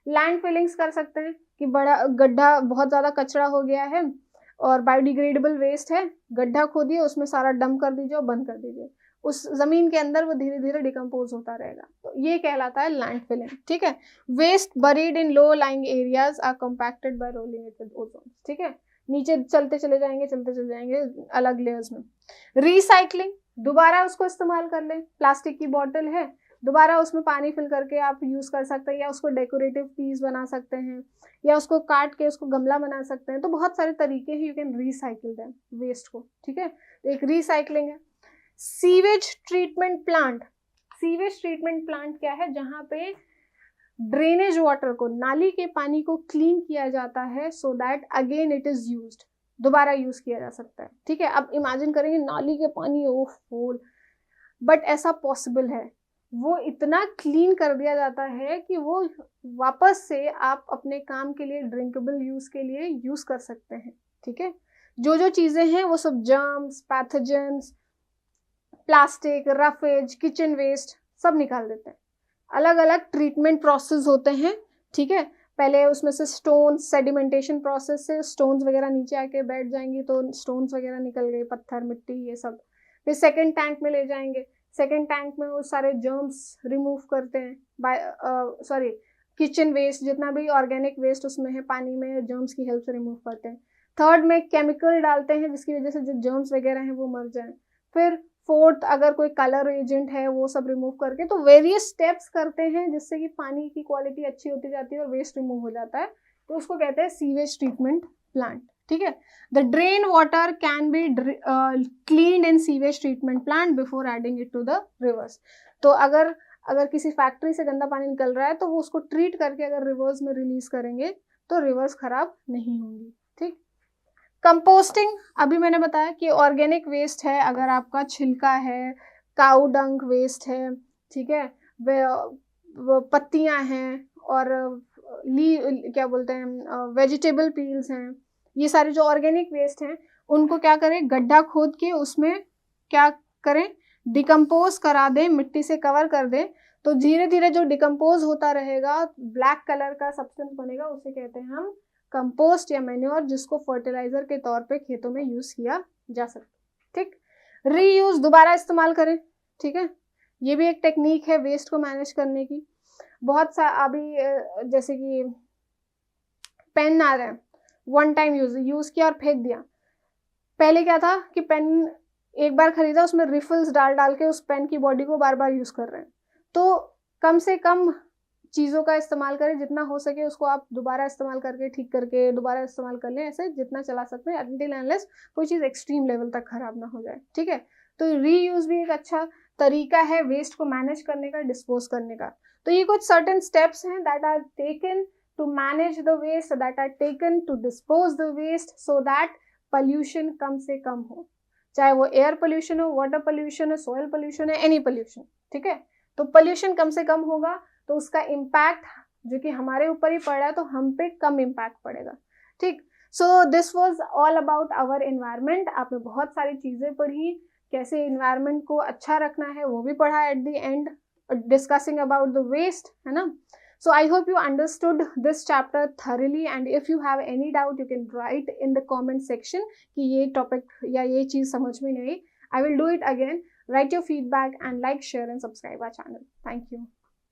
Land fillings कर सकते हैं कि बड़ा गड्ढा, बहुत ज्यादा कचरा हो गया है और बायोडिग्रेडेबल वेस्ट है, गड्ढा खोदिए, उसमें सारा डंप कर दीजिए और बंद कर दीजिए, उस जमीन के अंदर वो धीरे धीरे डिकम्पोज होता रहेगा। तो ये कहलाता है लैंड फिलिंग, ठीक है। Waste buried in low lying areas are compacted by rolling it with ozone, ठीक है, नीचे चलते चले जाएंगे अलग लेयर्स में। रिसाइकलिंग, दोबारा उसको इस्तेमाल कर लें। प्लास्टिक की बोतल है, दोबारा उसमें पानी फिल करके आप यूज कर सकते हैं, या उसको डेकोरेटिव पीस बना सकते हैं, या उसको काट के उसको गमला बना सकते हैं। तो बहुत सारे तरीके हैं, you can recycle them waste को, ठीक है। एक रिसाइकलिंग है। Sewage treatment plant. Sewage treatment plant क्या है? जहां पे ड्रेनेज वाटर को, नाली के पानी को क्लीन किया जाता है, so that again it is used, दोबारा यूज किया जा सकता है, ठीक है। अब इमेजिन करेंगे नाली के पानी, ओह, बट ऐसा पॉसिबल है। वो इतना क्लीन कर दिया जाता है कि वो वापस से आप अपने काम के लिए, ड्रिंकेबल यूज के लिए यूज कर सकते हैं, ठीक है। जो जो चीजें हैं वो सब germs, pathogens, plastic, roughage, kitchen waste सब निकाल देते हैं। अलग अलग ट्रीटमेंट प्रोसेस होते हैं, ठीक है। पहले उसमें से स्टोन्स, सेडिमेंटेशन प्रोसेस से स्टोन्स वगैरह नीचे आके बैठ जाएंगी तो स्टोन्स वगैरह निकल गए, पत्थर, मिट्टी, ये सब। फिर सेकंड टैंक में ले जाएंगे, सेकंड टैंक में वो सारे जर्म्स रिमूव करते हैं, किचन वेस्ट, जितना भी ऑर्गेनिक वेस्ट उसमें है पानी में, जर्म्स की हेल्प से रिमूव करते हैं। थर्ड में केमिकल डालते हैं जिसकी वजह से जो जर्म्स वगैरह हैं वो मर जाएं। फिर फोर्थ, अगर कोई कलर एजेंट है वो सब रिमूव करके, तो वेरियस स्टेप्स करते हैं जिससे कि पानी की क्वालिटी अच्छी होती जाती है और वेस्ट रिमूव हो जाता है। तो उसको कहते हैं सीवेज ट्रीटमेंट प्लांट, ठीक है। The drain water can be cleaned in sewage treatment plant before adding it to the rivers. तो अगर किसी फैक्ट्री से गंदा पानी निकल रहा है तो वो उसको ट्रीट करके अगर रिवर्स में रिलीज करेंगे तो रिवर्स खराब नहीं होंगी, ठीक। कंपोस्टिंग, अभी मैंने बताया कि ऑर्गेनिक वेस्ट है, अगर आपका छिलका है, काऊ डंग वेस्ट है, ठीक है, पत्तियां हैं और क्या बोलते हैं, वेजिटेबल पील्स हैं, ये सारे जो ऑर्गेनिक वेस्ट हैं उनको क्या करें, गड्ढा खोद के उसमें क्या करें, डिकम्पोज करा दें, मिट्टी से कवर कर दें। तो धीरे धीरे जो डिकम्पोज होता रहेगा, ब्लैक कलर का सब्सटेंस बनेगा, उसे कहते हैं हम कंपोस्ट या मैन्योर, जिसको फर्टिलाइजर के तौर पे खेतों में यूज किया जा सकता है, ठीक। रीयूज, दोबारा इस्तेमाल करें, ठीक है, ये भी एक टेक्निक है वेस्ट को मैनेज करने की। बहुत सा अभी जैसे कि पेन आ रहे हैं, वन टाइम यूज किया और फेंक दिया। पहले क्या था कि पेन एक बार खरीदा, उसमें रिफिल्स डाल डाल के उस पेन की बॉडी को बार बार यूज कर रहे हैं। तो कम से कम चीज़ों का इस्तेमाल करें, जितना हो सके उसको आप दोबारा इस्तेमाल करके ठीक करके दोबारा इस्तेमाल कर लें, ऐसे जितना चला सकते हैं, अनटिल अनलेस कोई चीज़ एक्सट्रीम लेवल तक खराब ना हो जाए, ठीक है। तो रीयूज भी एक अच्छा तरीका है वेस्ट को मैनेज करने का, डिस्पोज करने का। तो ये कुछ सर्टेन स्टेप्स हैं that are taken to manage the waste, that are taken to dispose the waste, so that pollution कम से कम हो, चाहे वो एयर पोल्यूशन हो, वाटर पोल्यूशन हो, सॉइल पोल्यूशन है, एनी पोल्यूशन, ठीक है। तो पोल्यूशन कम से कम होगा तो उसका इम्पैक्ट जो कि हमारे ऊपर ही पड़ रहा है तो हम पे कम इम्पैक्ट पड़ेगा, ठीक। So this was all about our environment. आपने बहुत सारी चीजें पढ़ी, कैसे एनवायरनमेंट को अच्छा रखना है वो भी पढ़ा at the end, discussing about the waste, है ना। So I hope you understood this chapter thoroughly, and if you have any doubt you can write in the comment section कि ये topic या ये चीज़ समझ में नहीं आई। I will do it again. Write your feedback and like, share and subscribe our channel. Thank you.